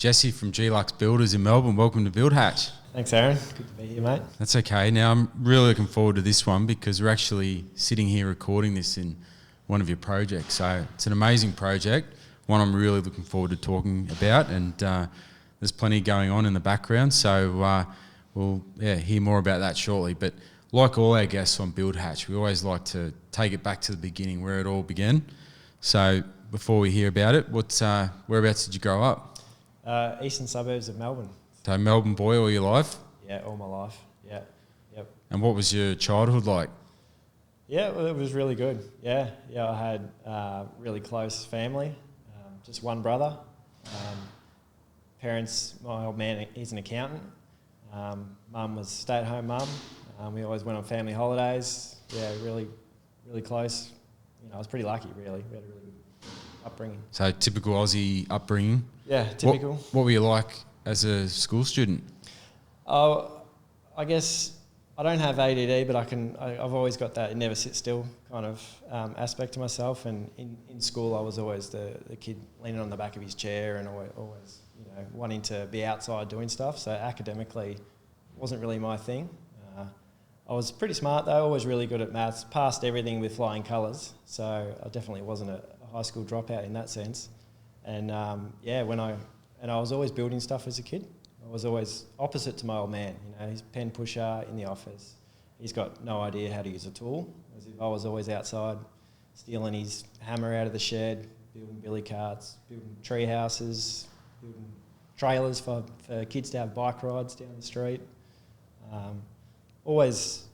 Jesse from G-Lux Builders in Melbourne. Welcome to Build Hatch. Thanks, Aaron. Good to be here, mate. That's okay. Now, I'm really looking forward to this one because we're actually sitting here recording this in one of your projects. So it's an amazing project, one I'm really looking forward to talking about, and there's plenty going on in the background. So we'll hear more about that shortly. But like all our guests on Build Hatch, we always like to take it back to the beginning, where it all began. So before we hear about it, whereabouts did you grow up? Eastern suburbs of Melbourne. So Melbourne boy all your life? Yeah, all my life. Yeah, yep. And what was your childhood like? Yeah, well, it was really good. Yeah, I had really close family, just one brother. Parents, my old man, he's an accountant. Mum was a stay-at-home mum. We always went on family holidays. Yeah, really close. I was pretty lucky, really. We had a really good upbringing. So typical Aussie upbringing. Yeah, typical. What were you like as a school student? I guess I don't have ADD, but I've always got that never sit still kind of aspect to myself. And in school, I was always the kid leaning on the back of his chair and always wanting to be outside doing stuff. So academically, wasn't really my thing. I was pretty smart though, always really good at maths, passed everything with flying colours. So I definitely wasn't a high school dropout in that sense. And I was always building stuff as a kid. I was always opposite to my old man. He's a pen pusher in the office. He's got no idea how to use a tool. As if I was always outside stealing his hammer out of the shed, building billy carts, building tree houses, building trailers for kids to have bike rides down the street. I've always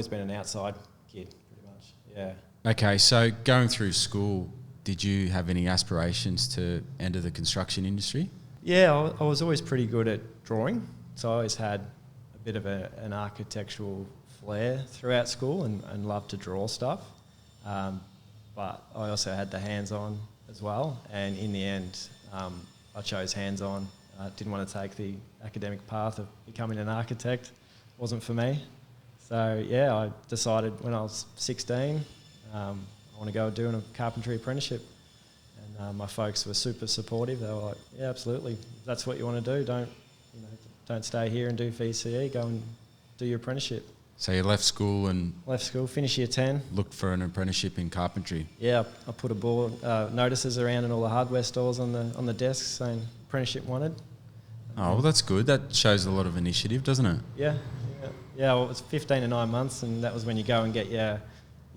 been an outside kid, pretty much. Yeah. Okay, so going through school, did you have any aspirations to enter the construction industry? Yeah, I was always pretty good at drawing, so I always had a bit of an architectural flair throughout school and loved to draw stuff. But I also had the hands-on as well, and in the end, I chose hands-on. I didn't want to take the academic path of becoming an architect. It wasn't for me. So yeah, I decided when I was 16, I want to go doing a carpentry apprenticeship. And my folks were super supportive. They were like, yeah, absolutely. If that's what you want to do, don't stay here and do VCE, go and do your apprenticeship. So you left school, finish year 10. Looked for an apprenticeship in carpentry. Yeah, I put a board, notices around in all the hardware stores on the desks saying apprenticeship wanted. Oh, well, that's good. That shows a lot of initiative, doesn't it? Yeah. Well, it was 15 to 9 months, and that was when you go and get your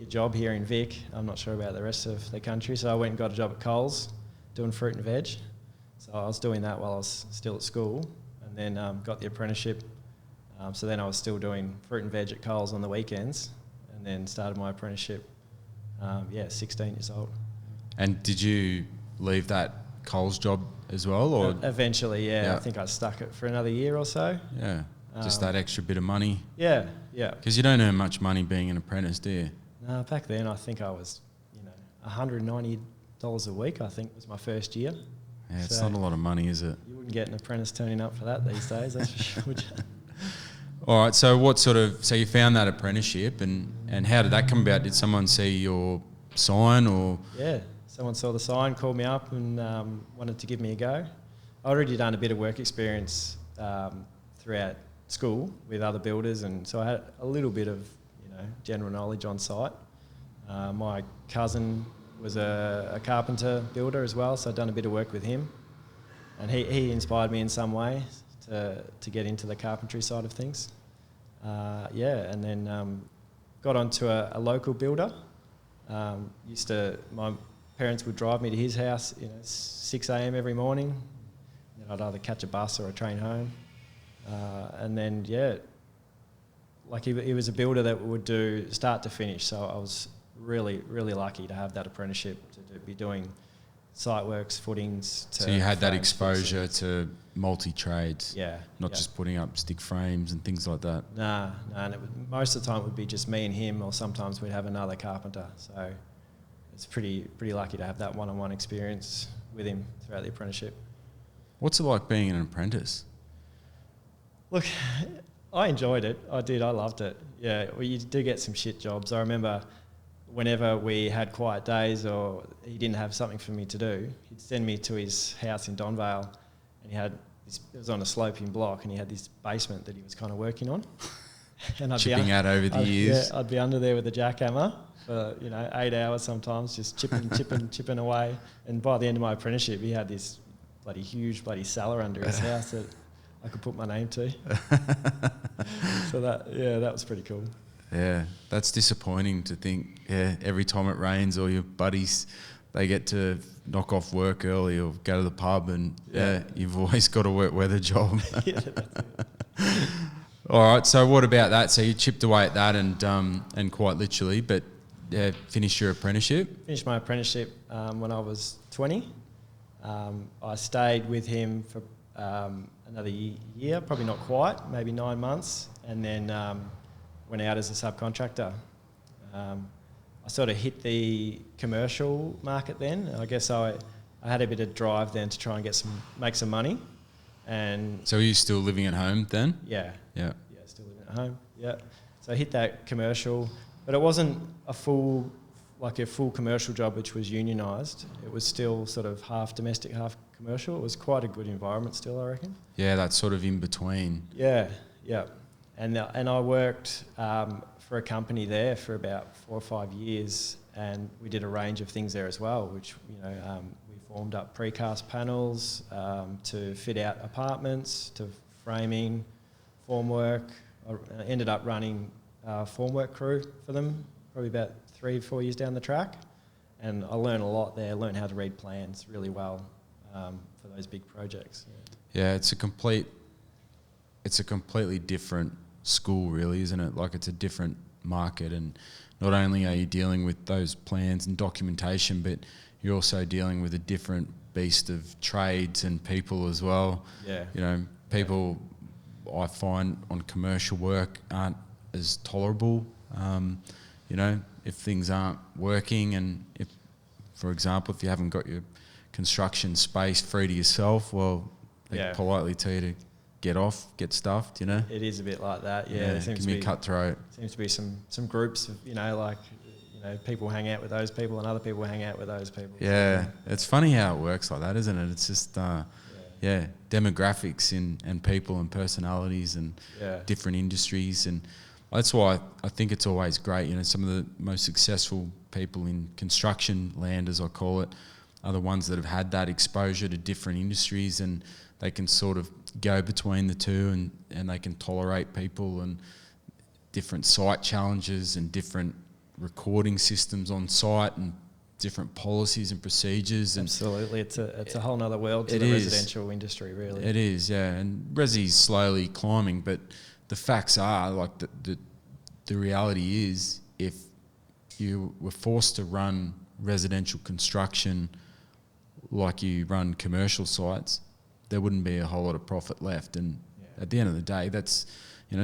job here in Vic. I'm not sure about the rest of the country, so I went and got a job at Coles doing fruit and veg. So I was doing that while I was still at school, and then got the apprenticeship. So then I was still doing fruit and veg at Coles on the weekends, and then started my apprenticeship, 16 years old. And did you leave that Coles job as well? Or eventually, yeah. I think I stuck it for another year or so. Yeah, just that extra bit of money. Yeah. Because you don't earn much money being an apprentice, do you? No, back then I think I was, $190 a week, I think, was my first year. Yeah, it's not a lot of money, is it? You wouldn't get an apprentice turning up for that these days, that's for sure, would you? All right, so so you found that apprenticeship, and how did that come about? Did someone see your sign or? Yeah, someone saw the sign, called me up and wanted to give me a go. I'd already done a bit of work experience throughout school with other builders, and so I had a little bit of general knowledge on site. My cousin was a carpenter builder as well, so I'd done a bit of work with him, and he inspired me in some way to get into the carpentry side of things. And then got onto a local builder. My parents would drive me to his house 6 a.m. every morning. Then I'd either catch a bus or a train home. And then, he was a builder that would do start to finish. So I was really, really lucky to have that apprenticeship, to be doing site works, footings. So you had that exposure to multi-trades? Yeah. Not just putting up stick frames and things like that? No, and most of the time it would be just me and him, or sometimes we'd have another carpenter. So it's pretty lucky to have that one-on-one experience with him throughout the apprenticeship. What's it like being an apprentice? Look, I enjoyed it. I did. I loved it. Yeah, well, you do get some shit jobs. I remember whenever we had quiet days or he didn't have something for me to do, he'd send me to his house in Donvale and he had this, it was on a sloping block, and he had this basement that he was kind of working on. And chipping out over the years. Yeah, I'd be under there with a jackhammer for 8 hours sometimes, just chipping away. And by the end of my apprenticeship, he had this huge cellar under his house that I could put my name to. So that was pretty cool. Yeah, that's disappointing to think. Yeah, every time it rains, all your buddies, they get to knock off work early or go to the pub, and you've always got a wet weather job. Yeah, that's it. All right, so what about that? So you chipped away at that and quite literally, but finished your apprenticeship? Finished my apprenticeship when I was 20. I stayed with him for another year, probably not quite, maybe 9 months, and then went out as a subcontractor. I sort of hit the commercial market then. I guess I had a bit of drive then to try and make some money. And so were you still living at home then? Yeah, still living at home. Yeah, so I hit that commercial, but it wasn't a full commercial job which was unionised. It was still sort of half domestic, half commercial. It was quite a good environment still, I reckon. Yeah, that's sort of in between. Yeah. And I worked for a company there for about 4 or 5 years, and we did a range of things there as well, which we formed up precast panels to fit out apartments, to framing, formwork. I ended up running a formwork crew for them, probably about 3 or 4 years down the track, and I learned a lot there. Learned how to read plans really well for those big projects. Yeah, it's a completely different school, really, isn't it? Like, it's a different market, and not only are you dealing with those plans and documentation, but you're also dealing with a different beast of trades and people as well. Yeah. People I find on commercial work aren't as tolerable. If things aren't working, and if, for example, if you haven't got your construction space free to yourself, well, they politely tell you to get off, get stuffed, It is a bit like that, yeah. It can be cutthroat. Seems to be some groups of, people hang out with those people and other people hang out with those people. Yeah, it's funny how it works like that, isn't it? It's just, demographics and people and personalities and different industries, and that's why I think it's always great. Some of the most successful people in construction land, as I call it, are the ones that have had that exposure to different industries, and they can sort of go between the two, and they can tolerate people and different site challenges and different recording systems on site and different policies and procedures. And absolutely, it's a whole nother world to the residential industry, really. It is, yeah, and resi's slowly climbing, but the facts are, like, the reality is, if you were forced to run residential construction like you run commercial sites, there wouldn't be a whole lot of profit left. And at the end of the day, that's,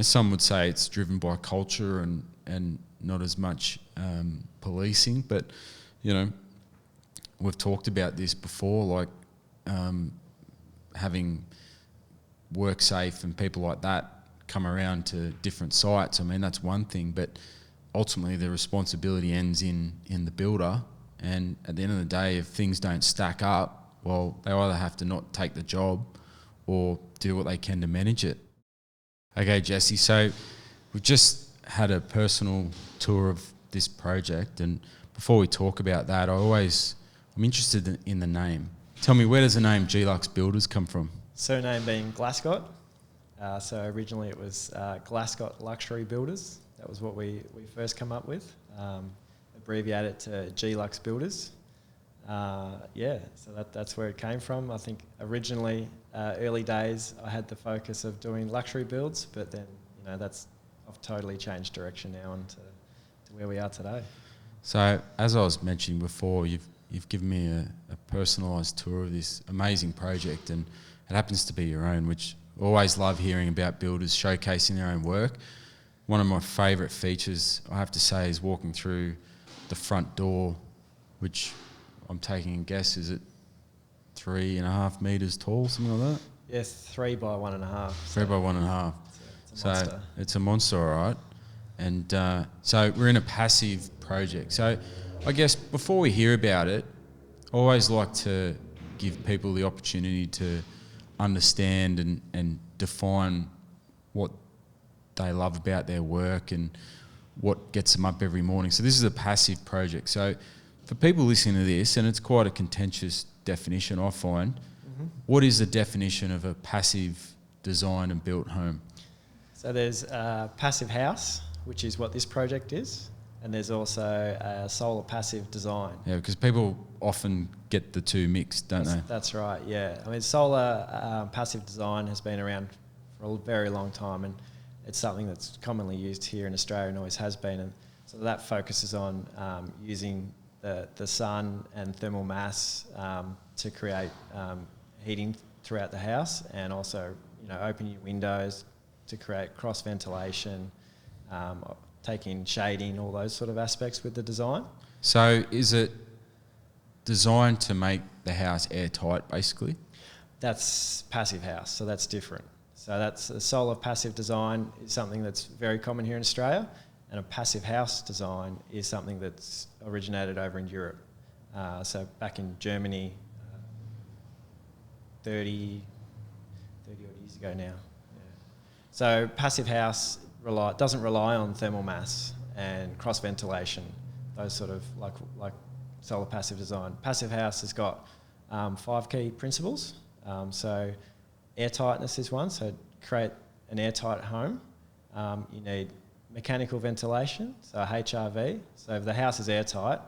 some would say it's driven by culture and not as much policing, but we've talked about this before, like having WorkSafe and people like that come around to different sites. I mean, that's one thing, but ultimately the responsibility ends in the builder, and at the end of the day, if things don't stack up, well, they either have to not take the job or do what they can to manage it. Okay, Jesse, so we've just had a personal tour of this project, and before we talk about that, I'm interested in the name. Tell me, where does the name G-Lux Builders come from? Surname being Glascott. So originally it was Glascott Luxury Builders. That was what we first come up with. Abbreviated to G-Lux Builders. So that's where it came from. I think originally, early days, I had the focus of doing luxury builds, but then, I've totally changed direction now and to where we are today. So, as I was mentioning before, you've given me a personalised tour of this amazing project, and it happens to be your own, which I always love hearing about builders showcasing their own work. One of my favourite features, I have to say, is walking through the front door, which I'm taking a guess, is it 3.5 metres tall, something like that? Yes, 3 by 1.5. 3 by 1.5. It's a monster. It's a monster, all right. And so we're in a passive project. So I guess before we hear about it, I always like to give people the opportunity to understand and define what they love about their work and what gets them up every morning. So this is a passive project. So for people listening to this, and it's quite a contentious definition, I find, what is the definition of a passive designed and built home? So there's a passive house, which is what this project is, and there's also a solar passive design. Yeah, because people often get the two mixed, don't they? That's right, yeah. I mean, solar passive design has been around for a very long time, and it's something that's commonly used here in Australia and always has been. And so that focuses on using the sun and thermal mass to create heating throughout the house, and also, you know, open your windows to create cross ventilation, take in shading, all those sort of aspects with the design. So is it designed to make the house airtight, basically? That's passive house, so that's different. So that's a solar passive design is something that's very common here in Australia, and a passive house design is something that's originated over in Europe. So back in Germany, 30 odd years ago now. Yeah. So passive house doesn't rely on thermal mass and cross ventilation, those sort of like solar passive design. Passive house has got 5 key principles. So airtightness is one. So create an airtight home. You need mechanical ventilation, so HRV. So if the house is airtight,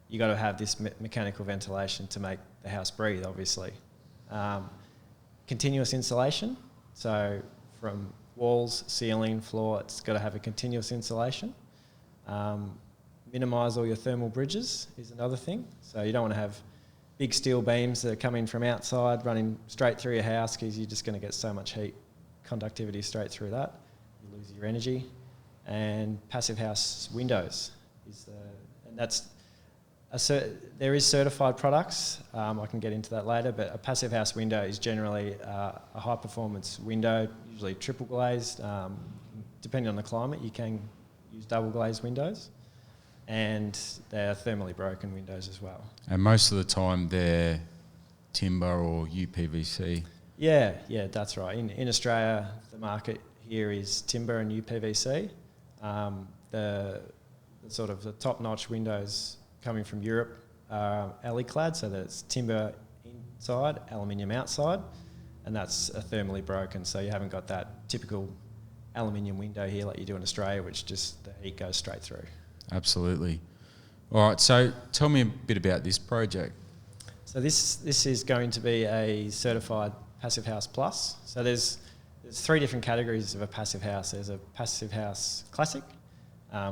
you got to have this mechanical ventilation to make the house breathe, obviously. Continuous insulation, so from walls, ceiling, floor, it's got to have a continuous insulation. Minimise all your thermal bridges is another thing. So you don't want to have big steel beams that are coming from outside running straight through your house, because you're just going to get so much heat conductivity straight through that. You lose your energy. And passive house windows and that's there is certified products. I can get into that later, but a passive house window is generally a high performance window, usually triple glazed. Depending on the climate, you can use double glazed windows, and they're thermally broken windows as well. And most of the time they're timber or UPVC. Yeah, that's right. In Australia, the market here is timber and UPVC. The sort of the top-notch windows coming from Europe are alley-clad, so that's timber inside, aluminium outside, and that's thermally broken, so you haven't got that typical aluminium window here like you do in Australia, which just the heat goes straight through. Absolutely. All right, so tell me a bit about this project. So this is going to be a certified Passive House Plus. So there's 3 different categories of a passive house. There's a Passive House Classic,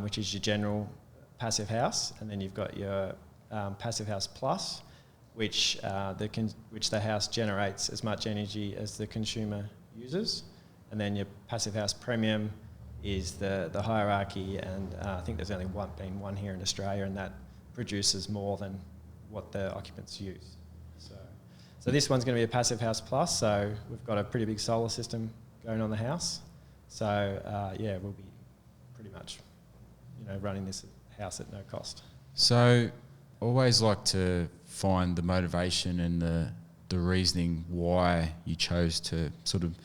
which is your general passive house, and then you've got your Passive House Plus, which the house generates as much energy as the consumer uses, and then your Passive House Premium is the hierarchy, and I think there's only one here in Australia, and that produces more than what the occupants use. So this one's going to be a Passive House Plus, so we've got a pretty big solar system going on the house. So we'll be pretty much, running this house at no cost. So always like to find the motivation and the reasoning why you chose to sort of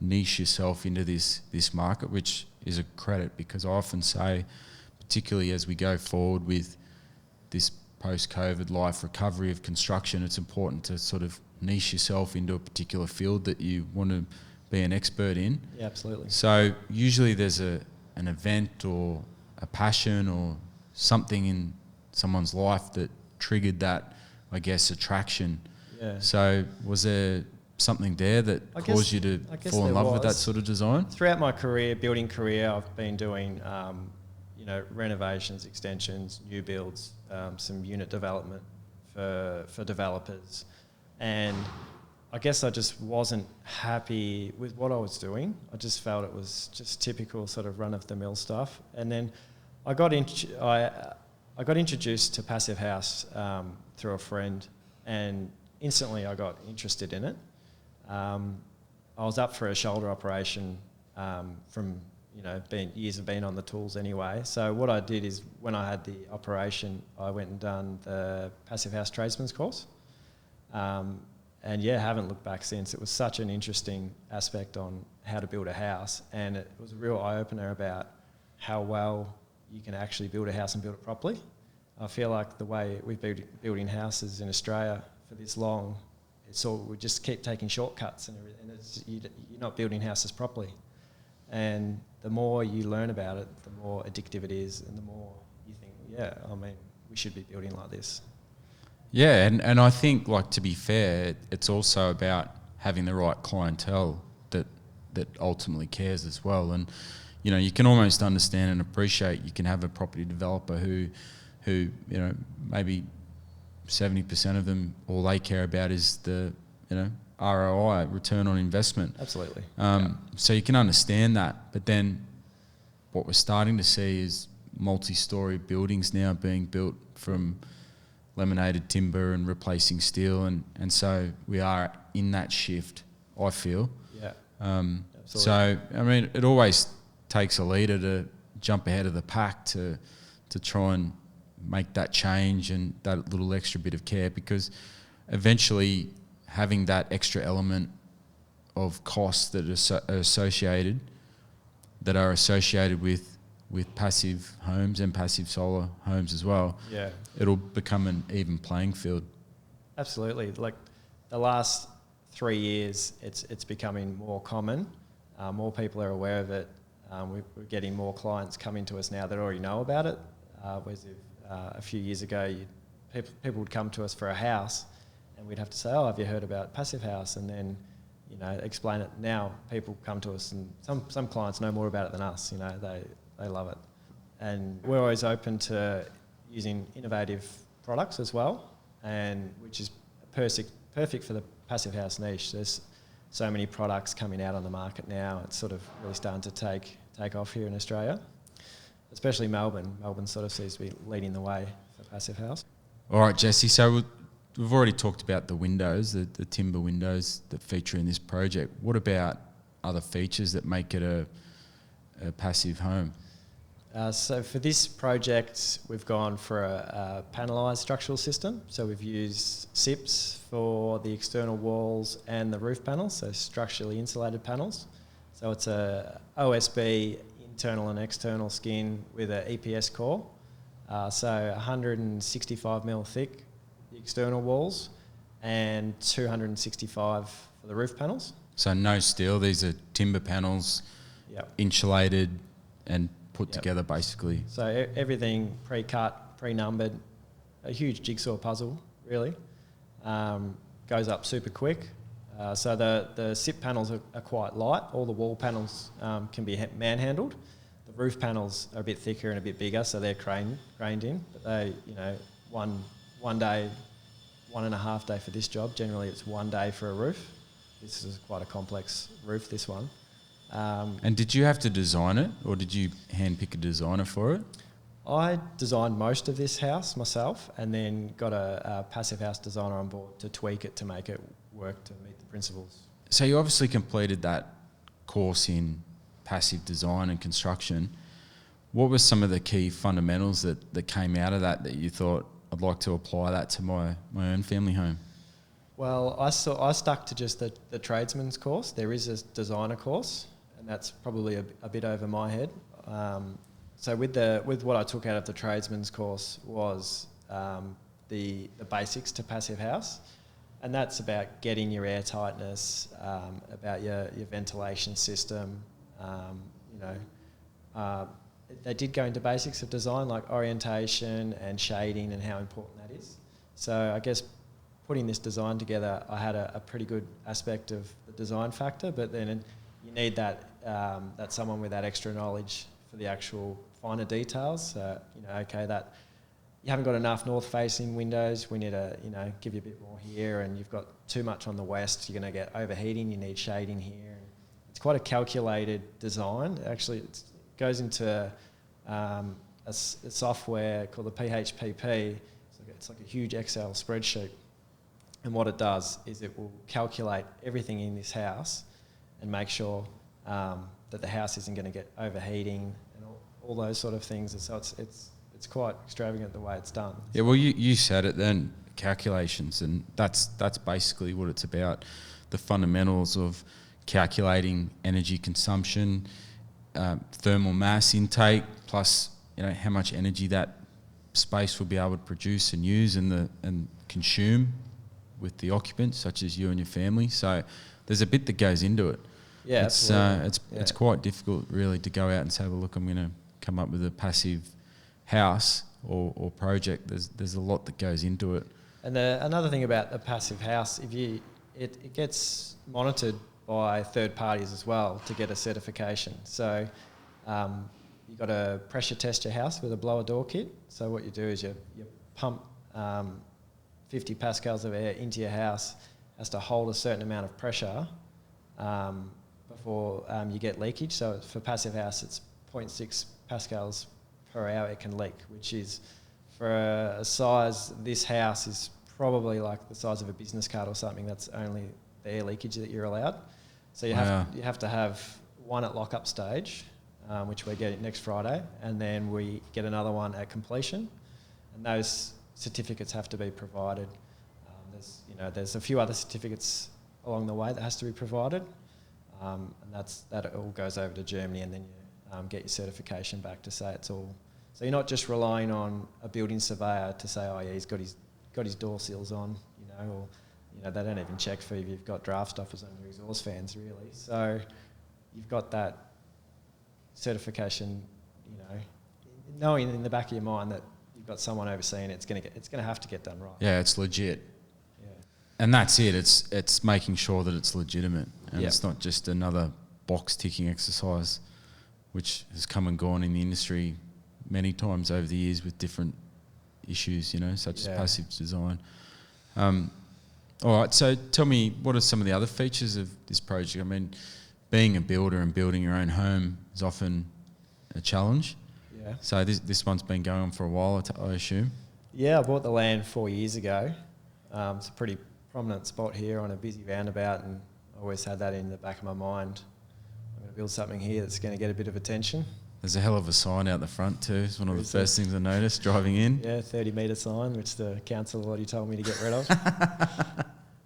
niche yourself into this market, which is a credit, because I often say, particularly as we go forward with this post-COVID life recovery of construction, it's important to sort of niche yourself into a particular field that you want to be an expert in. Yeah, absolutely. So usually there's an event or a passion or something in someone's life that triggered that, I guess, attraction. Yeah. So was there something there that caused you to fall in love with that sort of design? Throughout my building career, I've been doing, renovations, extensions, new builds, some unit development for developers. And I guess I just wasn't happy with what I was doing. I just felt it was just typical sort of run-of-the-mill stuff. And then I got introduced to Passive House through a friend, and instantly I got interested in it. I was up for a shoulder operation from years of being on the tools anyway. So what I did is, when I had the operation, I went and done the Passive House Tradesman's course. and yeah, haven't looked back since. It was such an interesting aspect on how to build a house, and it was a real eye-opener about how well you can actually build a house and build it properly. I feel like the way we've been building houses in Australia for this long, it's all, we just keep taking shortcuts and everything, and you're not building houses properly. And the more you learn about it, the more addictive it is, and the more you think, yeah, I mean, we should be building like this. Yeah, and I think, like, to be fair, it's also about having the right clientele that ultimately cares as well. And, you know, you can almost understand and appreciate, you can have a property developer who you know, maybe 70% of them, all they care about is the, you know, ROI, return on investment. Absolutely. So you can understand that. But then what we're starting to see is multi-storey buildings now being built from laminated timber and replacing steel. And so we are in that shift, I feel. Yeah. So, I mean, it always takes a leader to jump ahead of the pack to try and make that change and that little extra bit of care, because eventually having that extra element of costs that are associated with passive homes and passive solar homes as well, yeah, it'll become an even playing field. Absolutely. Like the last 3 years, it's becoming more common. More people are aware of it. We're getting more clients coming to us now that already know about it. Whereas a few years ago, people would come to us for a house, and we'd have to say, "Oh, have you heard about passive house?" And then, you know, explain it. Now people come to us, and some clients know more about it than us. You know, they love it, and we're always open to using innovative products as well, and which is perfect for the passive house niche. There's so many products coming out on the market now. It's sort of really starting to take off here in Australia, especially Melbourne. Melbourne sort of seems to be leading the way for passive house. All right, Jesse. So we've already talked about the windows, the timber windows that feature in this project. What about other features that make it a passive home? So for this project, we've gone for a panelised structural system. So we've used SIPs for the external walls and the roof panels, so structurally insulated panels. So it's a OSB internal and external skin with a EPS core. So 165mm thick, the external walls, and 265 for the roof panels. So no steel, these are timber panels, Yep. insulated and put Yep. together basically. So everything pre-cut, pre-numbered, a huge jigsaw puzzle, really. Goes up super quick. So the SIP panels are quite light. All the wall panels can be manhandled. The roof panels are a bit thicker and a bit bigger, so they're craned in. But they, you know, one day, 1.5 day for this job. Generally, it's 1 day for a roof. This is quite a complex roof, this one. And did you have to design it, or did you handpick a designer for it? I designed most of this house myself, and then got a passive house designer on board to tweak it to make it work to meet the principles. So you obviously completed that course in passive design and construction. What were some of the key fundamentals that came out of that you thought, I'd like to apply that to my own family home? Well, I stuck to just the tradesman's course. There is a designer course, and that's probably a bit over my head. So with what I took out of the tradesman's course was the basics to passive house, and that's about getting your air tightness, about your ventilation system. They did go into basics of design like orientation and shading and how important that is. So I guess putting this design together, I had a pretty good aspect of the design factor, but then you need that someone with that extra knowledge for the actual finer details. That you haven't got enough north-facing windows. We need to, give you a bit more here, and you've got too much on the west. You're going to get overheating. You need shading here. It's quite a calculated design. Actually, it goes into a software called the PHPP. It's like a huge Excel spreadsheet. And what it does is it will calculate everything in this house and make sure that the house isn't going to get overheating and all those sort of things. And so it's quite extravagant the way it's done. Yeah, well, you said it then. calculations, and that's basically what it's about. The fundamentals of calculating energy consumption, thermal mass intake, plus how much energy that space will be able to produce and use and consume with the occupants, such as you and your family. So there's a bit that goes into it. Yeah, it's quite difficult really to go out and say, well, look, I'm going to come up with a passive house or project. There's a lot that goes into it. And another thing about the passive house, it gets monitored by third parties as well to get a certification. So you've got to pressure test your house with a blower door kit. So what you do is you pump 50 pascals of air into your house. It has to hold a certain amount of pressure before you get leakage. So for passive house, it's 0.6 pascals per hour it can leak, which is, for a size, this house is probably like the size of a business card or something. That's only the air leakage that you're allowed. So you have to have one at lock-up stage, which we're getting next Friday, and then we get another one at completion, and those certificates have to be provided. There's a few other certificates along the way that has to be provided, and that all goes over to Germany, and then you get your certification back to say it's all. So you're not just relying on a building surveyor to say, oh yeah, he's got his door seals on, or they don't even check for you if you've got draft stoppers on your exhaust fans, really. So you've got that certification, knowing in the back of your mind that you've got someone overseeing it. It's going to have to get done right. Yeah, it's legit. Yeah, and that's it. It's making sure that it's legitimate, and it's not just another box ticking exercise, which has come and gone in the industry many times over the years with different issues, such as passive design. All right, so tell me, what are some of the other features of this project? I mean, being a builder and building your own home is often a challenge. Yeah. So this one's been going on for a while, I assume? Yeah, I bought the land 4 years ago. It's a pretty prominent spot here on a busy roundabout, and I always had that in the back of my mind. I'm going to build something here that's going to get a bit of attention. There's a hell of a sign out the front too. It's one of the first things I noticed driving in. Yeah, 30-metre sign, which the council already told me to get rid of.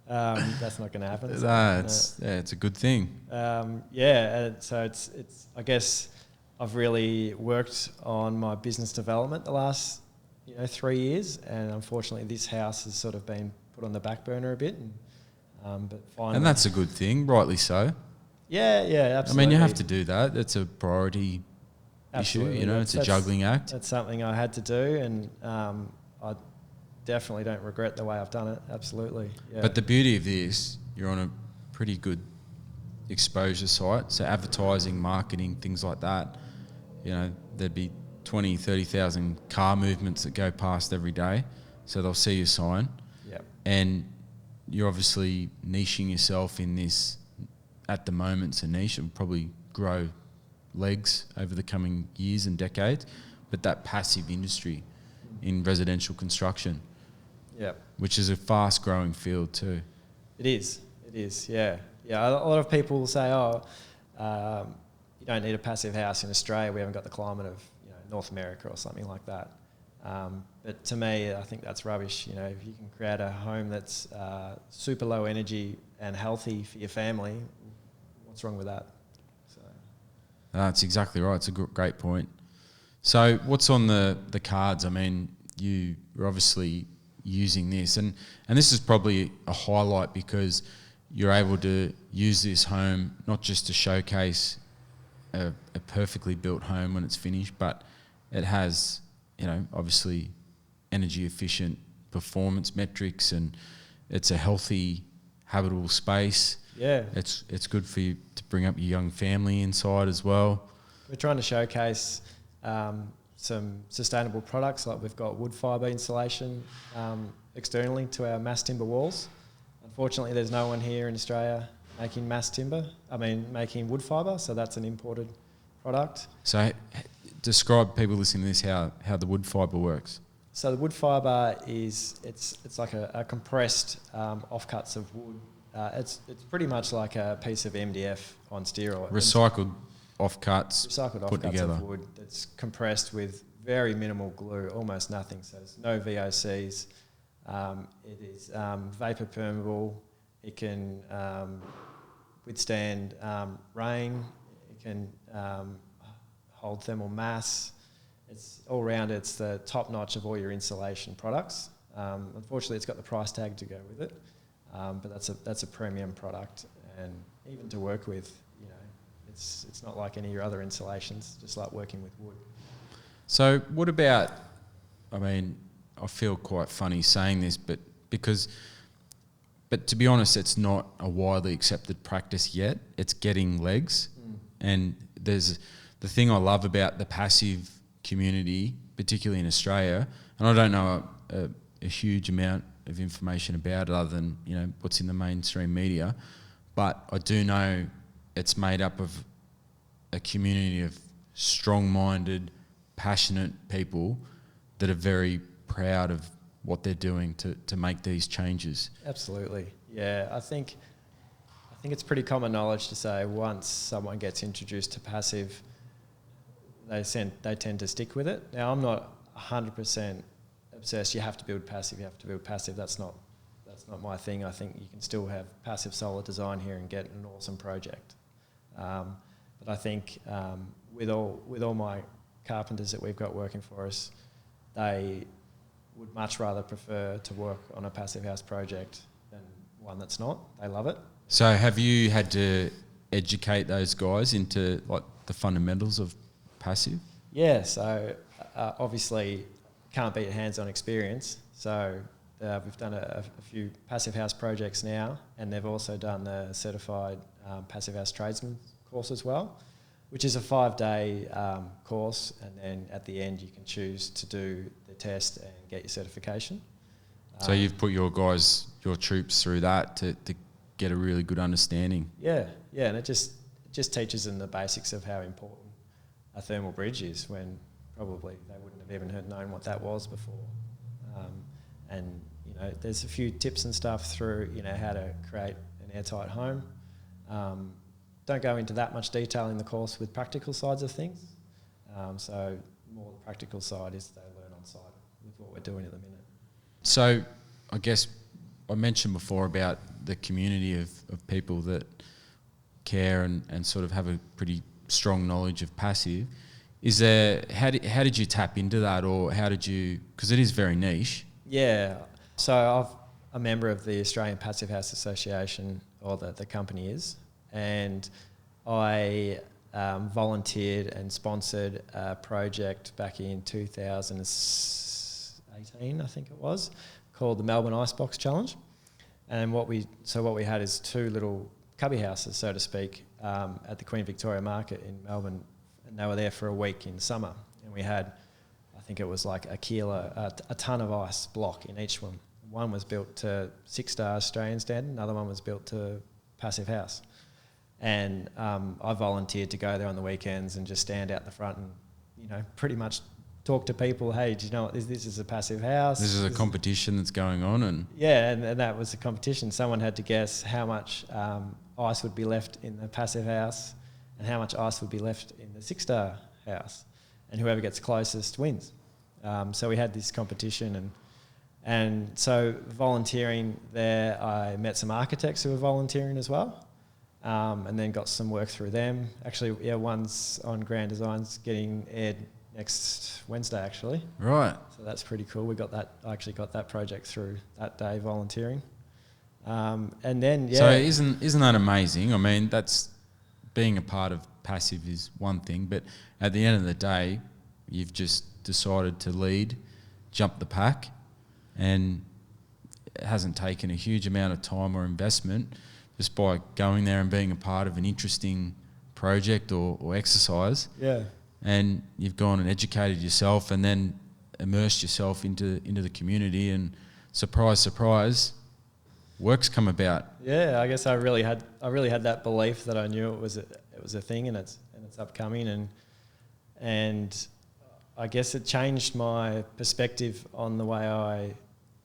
That's not going to happen. It's a good thing. So it's. I guess I've really worked on my business development the last 3 years, and unfortunately this house has sort of been put on the back burner a bit. But finally, and that's a good thing, rightly so. Yeah, absolutely. I mean, you have to do that. It's a priority issue, it's a juggling act. That's something I had to do, and I definitely don't regret the way I've done it, absolutely. Yeah. But the beauty of this, you're on a pretty good exposure site, so advertising, marketing, things like that, there'd be 20, 30,000 car movements that go past every day, so they'll see your sign. Yep. And you're obviously niching yourself in this, at the moment it's a niche, it'll probably grow legs over the coming years and decades, but that passive industry in residential construction, which is a fast growing field too. It is, yeah. A lot of people say, you don't need a passive house in Australia, we haven't got the climate of North America or something like that. But to me, I think that's rubbish. If you can create a home that's super low energy and healthy for your family, what's wrong with that? That's exactly right. It's a great point. So what's on the cards? I mean, you are obviously using this, and this is probably a highlight because you're able to use this home not just to showcase a perfectly built home when it's finished, but it has, obviously energy efficient performance metrics, and it's a healthy, habitable space. Yeah. It's good for you to bring up your young family inside as well. We're trying to showcase some sustainable products, like we've got wood fibre insulation externally to our mass timber walls. Unfortunately, there's no one here in Australia making making wood fibre, so that's an imported product. So describe people listening to this how the wood fibre works. So the wood fibre it's like a compressed offcuts of wood. It's pretty much like a piece of MDF on steroids. Recycled offcuts put together. Of wood that's compressed with very minimal glue, almost nothing. So there's no VOCs. It is vapor permeable. It can withstand rain. It can hold thermal mass. It's all round. It's the top notch of all your insulation products. Unfortunately, it's got the price tag to go with it, but that's a premium product, and even to work with, you know, it's not like any of your other insulations. Just like working with wood. So what about? I mean, I feel quite funny saying this, but to be honest, it's not a widely accepted practice yet. It's getting legs. And there's the thing I love about the passive community, particularly in Australia, and I don't know a huge amount of information about it other than, you know, what's in the mainstream media, but I do know it's made up of a community of strong-minded, passionate people that are very proud of what they're doing to make these changes. Absolutely. Yeah, I think it's pretty common knowledge to say once someone gets introduced to passive, they tend to stick with it. Now, I'm not 100% obsessed. You have to build passive. That's not my thing. I think you can still have passive solar design here and get an awesome project. But I think with all my carpenters that we've got working for us, they would much rather prefer to work on a passive house project than one that's not. They love it. So have you had to educate those guys into like the fundamentals of passive? Yeah, so obviously can't beat hands-on experience. So we've done a few passive house projects now, and they've also done the certified passive house tradesman course as well, which is a 5-day course, and then at the end you can choose to do the test and get your certification. So you've put your troops through that to get a really good understanding. Yeah, and it just teaches them the basics of how important a thermal bridge is, when probably they wouldn't have even known what that was before. And you know, there's a few tips and stuff through, you know, how to create an airtight home. Don't go into that much detail in the course with practical sides of things. So more the practical side is they learn on site with what we're doing at the minute. So I guess I mentioned before about the community of people that care and sort of have a pretty strong knowledge of passive. Is there, how did you tap into that, or how did you, because it is very niche. Yeah, so I'm a member of the Australian Passive House Association, or the company is, and I volunteered and sponsored a project back in 2018, I think it was, called the Melbourne Icebox Challenge. And what we had is 2 little cubby houses, so to speak, at the Queen Victoria Market in Melbourne, and they were there for a week in summer. And we had, I think it was like a ton of ice block in each one. One was built to 6-star Australian standard, another one was built to passive house. And I volunteered to go there on the weekends and just stand out the front and, you know, pretty much talk to people. Hey, do you know what this is? A passive house. This is a competition that's going on, and yeah, and that was a competition. Someone had to guess how much ice would be left in the passive house and how much ice would be left in the 6-star house, and whoever gets closest wins. So we had this competition, and so volunteering there, I met some architects who were volunteering as well. And then got some work through them. Actually, yeah, one's on Grand Designs getting aired next Wednesday, actually. Right. So that's pretty cool. I actually got that project through that day volunteering. And then, yeah. So isn't that amazing? I mean, that's being a part of passive is one thing, but at the end of the day, you've just decided to lead, jump the pack, and it hasn't taken a huge amount of time or investment. Just by going there and being a part of an interesting project or exercise. Yeah. And you've gone and educated yourself and then immersed yourself into the community, and surprise, surprise, work's come about. Yeah, I guess I really had that belief that I knew it was a thing, and it's upcoming, and I guess it changed my perspective on the way I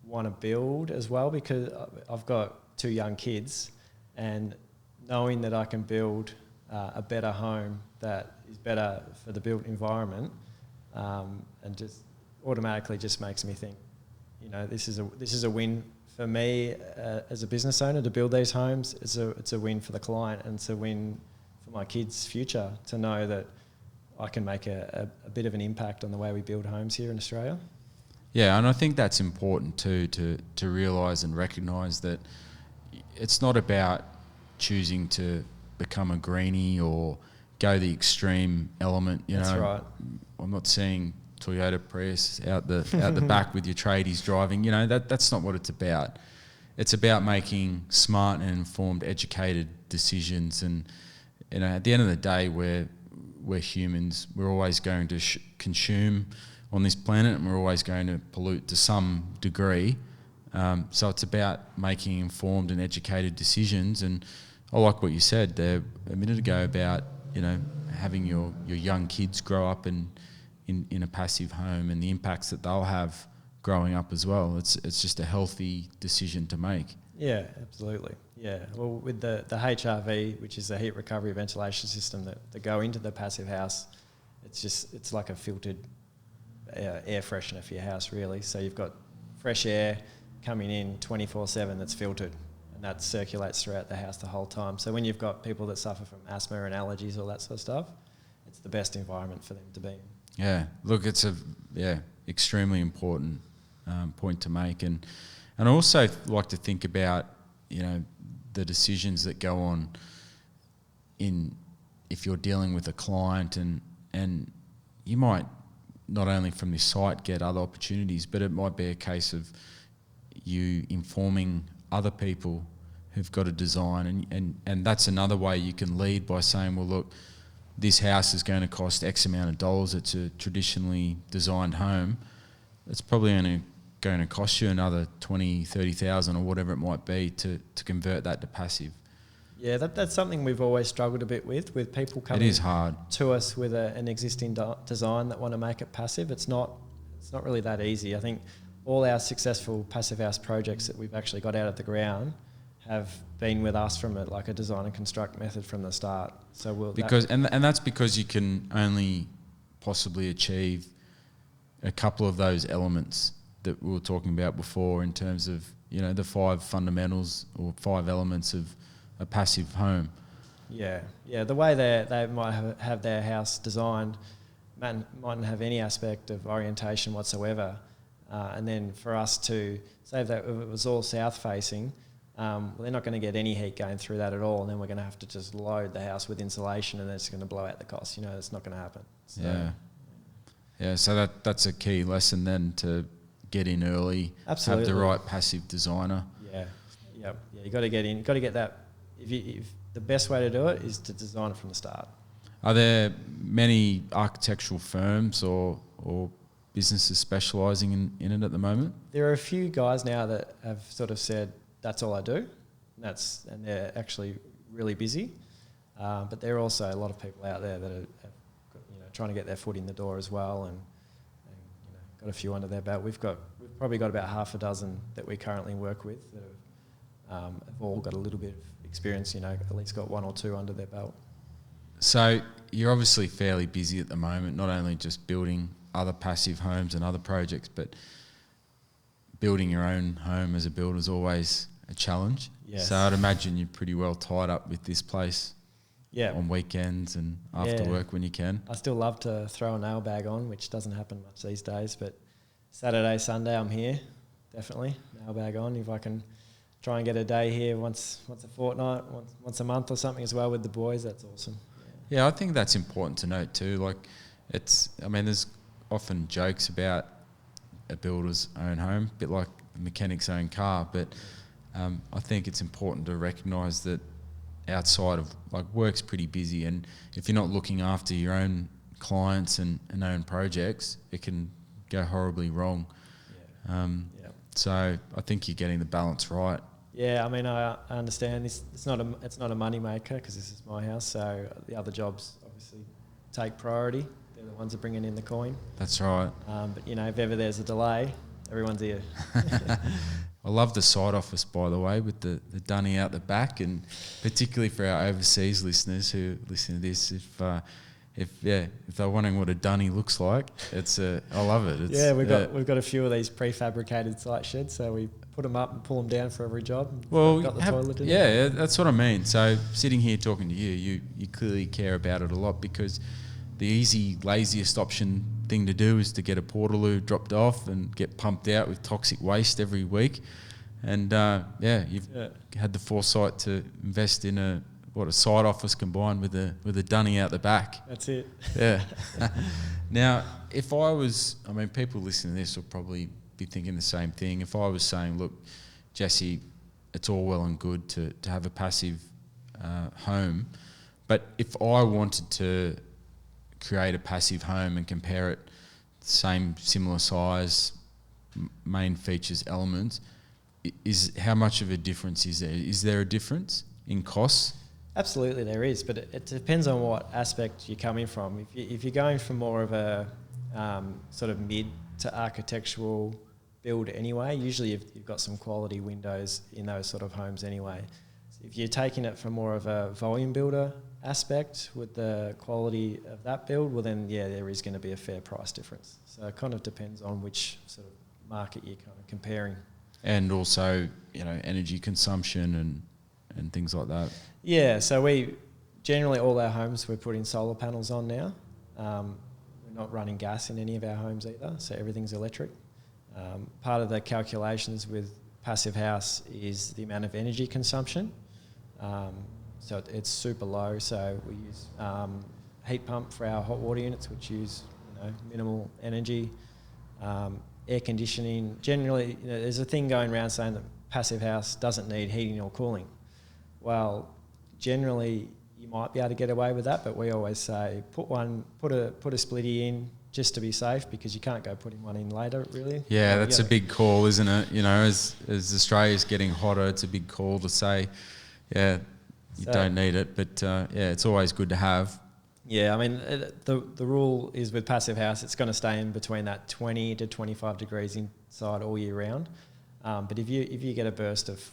want to build as well, because I've got 2 young kids. And knowing that I can build a better home that is better for the built environment, and just automatically just makes me think, this is a win for me as a business owner to build these homes. It's a win for the client, and it's a win for my kids' future to know that I can make a bit of an impact on the way we build homes here in Australia. Yeah, and I think that's important too, to realise and recognise that it's not about choosing to become a greenie or go the extreme element. That's right. I'm not seeing Toyota Prius out the back with your tradies driving. That's not what it's about. It's about making smart and informed, educated decisions. And at the end of the day, we're humans. We're always going to consume on this planet, and we're always going to pollute to some degree. So it's about making informed and educated decisions. And I like what you said there a minute ago about having your young kids grow up in a passive home and the impacts that they'll have growing up as well. It's just a healthy decision to make. Yeah, absolutely. Yeah. Well, with the HRV, which is a heat recovery ventilation system that go into the passive house, it's like a filtered air freshener for your house, really. So you've got fresh air coming in 24/7 that's filtered, and that circulates throughout the house the whole time. So when you've got people that suffer from asthma and allergies, all that sort of stuff, it's the best environment for them to be in. Yeah, look, it's extremely important point to make, and I also like to think about the decisions that go on if you're dealing with a client, and you might not only from this site get other opportunities, but it might be a case of you informing other people who've got a design, and that's another way you can lead by saying, well, look, this house is going to cost X amount of dollars. It's a traditionally designed home. It's probably only going to cost you another 20, 30,000 or whatever it might be to convert that to passive. Yeah, that's something we've always struggled a bit with people coming it is hard. To us with an existing design that want to make it passive. It's not really that easy. I think all our successful passive house projects that we've actually got out of the ground have been with us from a design and construct method from the start. So that's because you can only possibly achieve a couple of those elements that we were talking about before in terms of the 5 fundamentals or 5 elements of a passive home. Yeah. The way they might have their house designed mightn't have any aspect of orientation whatsoever. And then for us to say that if it was all south facing, they're not going to get any heat going through that at all, and then we're going to have to just load the house with insulation, and it's going to blow out the cost. It's not going to happen. So. Yeah. So that's a key lesson then, to get in early. Absolutely. Have the right passive designer. Yeah. You got to get in. You got to get that. If the best way to do it is to design it from the start. Are there many architectural firms or businesses specialising in it at the moment? There are a few guys now that have sort of said, that's all I do, and they're actually really busy. But there are also a lot of people out there that are trying to get their foot in the door as well, and got a few under their belt. We've probably got about half a dozen that we currently work with that have all got a little bit of experience. At least got 1 or 2 under their belt. So you're obviously fairly busy at the moment, not only just building other passive homes and other projects, but building your own home as a builder is always a challenge. Yes. So I'd imagine you're pretty well tied up with this place. Yeah. On weekends and after work when you can. I still love to throw a nail bag on, which doesn't happen much these days, but Saturday, Sunday I'm here, definitely, nail bag on. If I can try and get a day here once a fortnight, once a month or something as well with the boys, that's awesome. Yeah, I think that's important to note too. There's often jokes about a builder's own home, a bit like a mechanic's own car, but I think it's important to recognise that outside of work's pretty busy, and if you're not looking after your own clients and own projects, it can go horribly wrong. So I think you're getting the balance right. Yeah, I understand this. It's not a money maker because this is my house. So the other jobs obviously take priority. They're the ones that are bringing in the coin. That's right. But if ever there's a delay, everyone's here. I love the side office, by the way, with the dunny out the back, and particularly for our overseas listeners who listen to this, if if they're wondering what a dunny looks like, I love it. We've got a few of these prefabricated site sheds, so we put them up and pull them down for every job. Well, got the toilet in yeah, that's what I mean. So sitting here talking to you clearly care about it a lot, because the easy, laziest option thing to do is to get a portaloo dropped off and get pumped out with toxic waste every week. And you've had the foresight to invest in a side office combined with a dunny out the back. That's it. Yeah. Now, if people listening to this will probably be thinking the same thing. If I was saying, look, Jesse, it's all well and good to have a passive home, but if I wanted to create a passive home and compare it, similar size, main features, elements, how much of a difference is there? Is there a difference in costs? Absolutely there is, but it depends on what aspect you're coming from. If you're going from more of a sort of mid to architectural build anyway, usually you've got some quality windows in those sort of homes anyway. So if you're taking it from more of a volume builder aspect with the quality of that build, well then, there is going to be a fair price difference. So it kind of depends on which sort of market you're kind of comparing. And also, energy consumption and things like that. Yeah, so we generally, all our homes, we're putting solar panels on now. We're not running gas in any of our homes either, so everything's electric. Part of the calculations with passive house is the amount of energy consumption. So it's super low. So we use heat pump for our hot water units, which use minimal energy. Air conditioning. Generally, there's a thing going around saying that passive house doesn't need heating or cooling. Well, generally you might be able to get away with that, but we always say put a splitty in just to be safe, because you can't go putting one in later, really. Yeah, that's a big call, isn't it? As Australia's getting hotter, it's a big call to say, you don't need it, but it's always good to have. Yeah, I mean, the rule is with passive house, it's going to stay in between that 20 to 25 degrees inside all year round. But if you get a burst of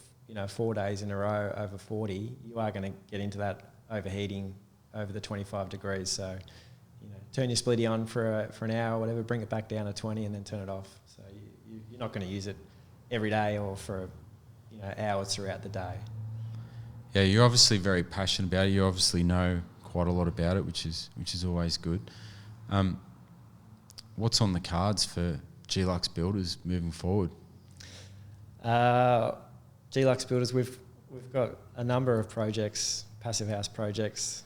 4 days in a row over 40, you are going to get into that overheating over the 25 degrees. So, turn your splitty on for an hour or whatever, bring it back down to 20 and then turn it off. So you're not going to use it every day or for hours throughout the day. Yeah, you're obviously very passionate about it. You obviously know quite a lot about it, which is always good. What's on the cards for GLux Builders moving forward? GLux Builders, we've got a number of projects, passive house projects,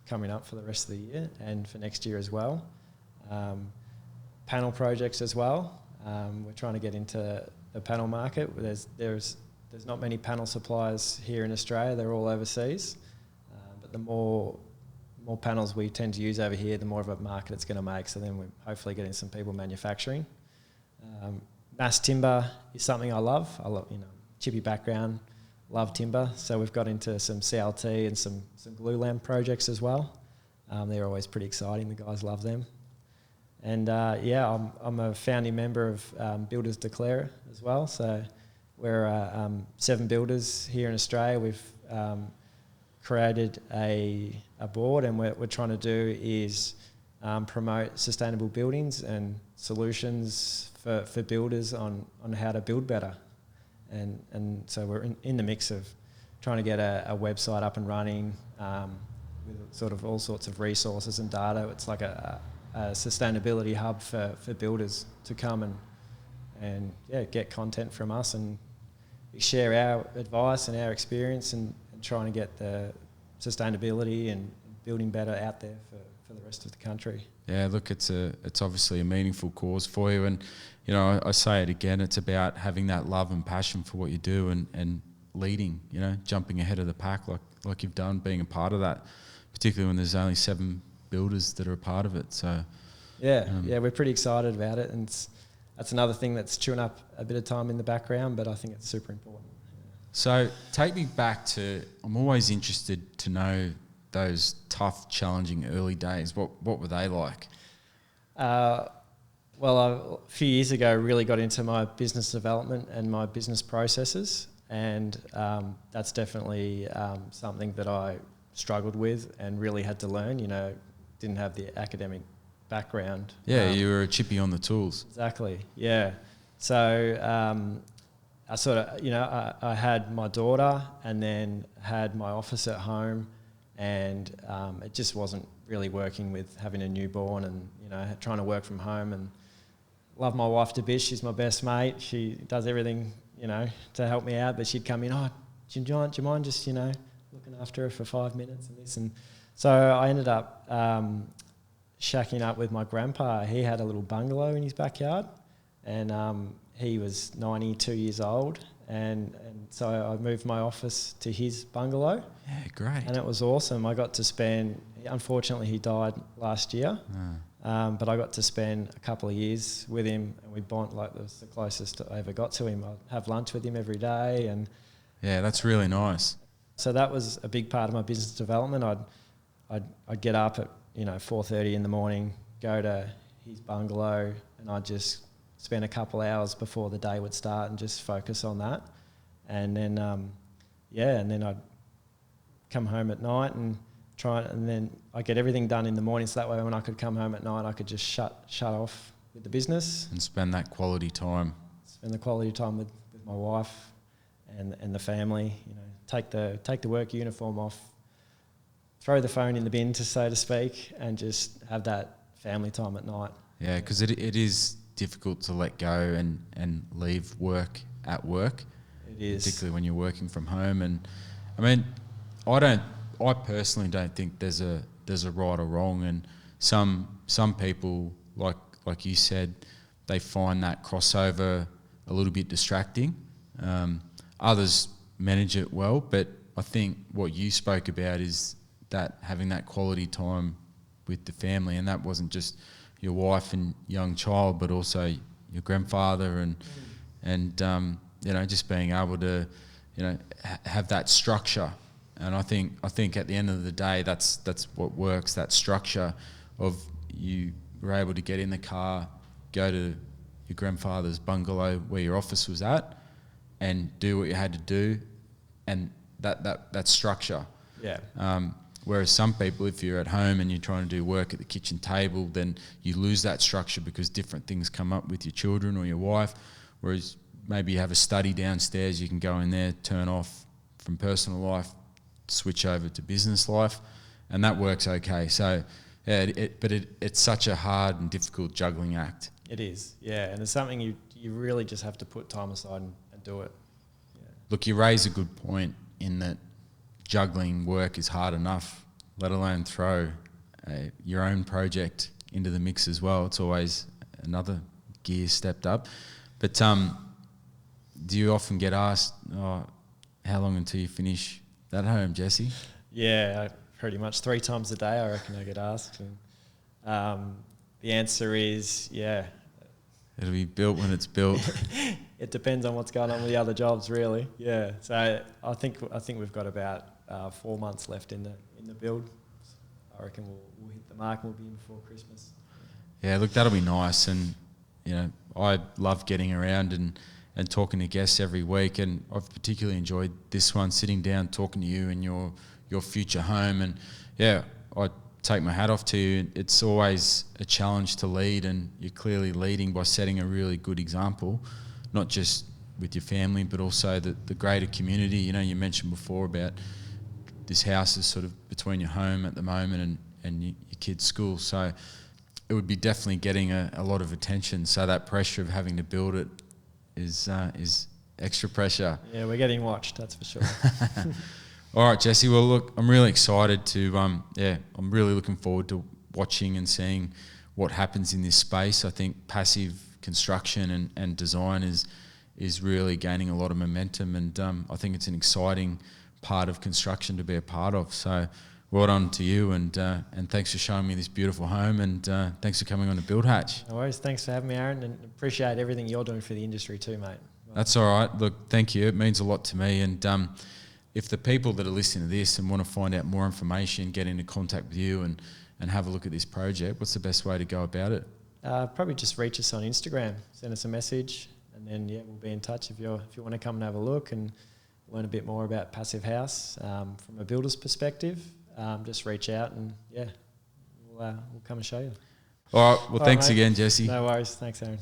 coming up for the rest of the year and for next year as well. Panel projects as well. We're trying to get into the panel market. There's not many panel suppliers here in Australia. They're all overseas. But the more panels we tend to use over here, the more of a market it's going to make. So then we're hopefully getting some people manufacturing. Mass timber is something I love. Chippy background, love timber. So we've got into some CLT and some glue lamp projects as well. They're always pretty exciting. The guys love them. And I'm a founding member of Builders Declare as well. So we're 7 builders here in Australia. We've created a board, and what we're trying to do is promote sustainable buildings and solutions for builders on how to build better. And so we're in the mix of trying to get a website up and running with sort of all sorts of resources and data. It's like a sustainability hub for builders to come and get content from us and share our advice and our experience and trying to get the sustainability and building better out there for the rest of the country. Yeah, look, it's obviously a meaningful cause for you, and I say it again, it's about having that love and passion for what you do and leading, jumping ahead of the pack like you've done, being a part of that, particularly when there's only 7 builders that are a part of it. So we're pretty excited about it, and that's another thing that's chewing up a bit of time in the background, but I think it's super important. So take me back to, I'm always interested to know those tough, challenging early days. What were they like? A few years ago, really got into my business development and my business processes, and that's definitely something that I struggled with and really had to learn. didn't have the academic background. Yeah, you were a chippy on the tools. Exactly, yeah. So I sort of, I had my daughter and then had my office at home, and it just wasn't really working with having a newborn and, trying to work from home. And love my wife to bits. She's my best mate. She does everything, to help me out, but she'd come in, do you mind just, looking after her for 5 minutes and this. And so I ended up shacking up with my grandpa. He had a little bungalow in his backyard, and he was 92 years old, and so I moved my office to his bungalow. Yeah, great. And it was awesome. I got to spend, unfortunately he died last year, but I got to spend a couple of years with him, and we bond like it was the closest I ever got to him. I'd have lunch with him every day. And yeah, that's really nice. So that was a big part of my business development. I'd get up at 4:30 in the morning, go to his bungalow, and I'd just spend a couple hours before the day would start and just focus on that. And then and then I'd come home at night and and then I get everything done in the morning, so that way when I could come home at night I could just shut off with the business and spend that quality time. Spend the quality time with my wife and the family. Take the work uniform off, throw the phone in the bin, so to speak, and just have that family time at night. Yeah, because it is difficult to let go and leave work at work. It is. Particularly when you're working from home. And I mean, I personally don't think there's a right or wrong, and some people, like you said, they find that crossover a little bit distracting. Others manage it well, but I think what you spoke about is that having that quality time with the family, and that wasn't just your wife and young child, but also your grandfather and just being able to have that structure. And I think at the end of the day, that's what works, that structure of you were able to get in the car, go to your grandfather's bungalow where your office was at, and do what you had to do, and that structure. Yeah. Whereas some people, if you're at home and you're trying to do work at the kitchen table, then you lose that structure because different things come up with your children or your wife. Whereas maybe you have a study downstairs, you can go in there, turn off from personal life, switch over to business life, and that works okay. So, yeah, it's such a hard and difficult juggling act. It is, yeah, and it's something you really just have to put time aside and do it. Yeah. Look, you raise a good point in that juggling work is hard enough, let alone throw your own project into the mix as well. It's always another gear stepped up. But do you often get asked, how long until you finish that home, Jesse? Yeah, pretty much 3 times a day I reckon I get asked. And, the answer is, yeah. It'll be built when it's built. It depends on what's going on with the other jobs, really. Yeah. So I think we've got about 4 months left in the build. I reckon we'll hit the mark and we'll be in before Christmas. Yeah, look, that'll be nice. And I love getting around and talking to guests every week, and I've particularly enjoyed this one, sitting down talking to you and your future home. And yeah, I take my hat off to you. It's always a challenge to lead, and you're clearly leading by setting a really good example, not just with your family, but also the greater community. You mentioned before about this house is sort of between your home at the moment and your kids' school. So it would be definitely getting a lot of attention. So that pressure of having to build it is extra pressure. Yeah, we're getting watched, that's for sure. All right, Jesse. Well, look, I'm really excited to, I'm really looking forward to watching and seeing what happens in this space. I think passive construction and design is really gaining a lot of momentum, and I think it's an exciting part of construction to be a part of. So well done to you, and thanks for showing me this beautiful home, and thanks for coming on to Build Hatch. No worries. Thanks for having me, Aaron, and appreciate everything you're doing for the industry too, mate. That's all right. Look, thank you. It means a lot to me. And if the people that are listening to this and want to find out more information, get into contact with you and have a look at this project, what's the best way to go about it? Probably just reach us on Instagram, send us a message, and then we'll be in touch if you want to come and have a look and learn a bit more about Passive House from a builder's perspective. Just reach out and we'll come and show you. All right. Well, All thanks right, mate. again, Jesse. No worries. Thanks, Aaron.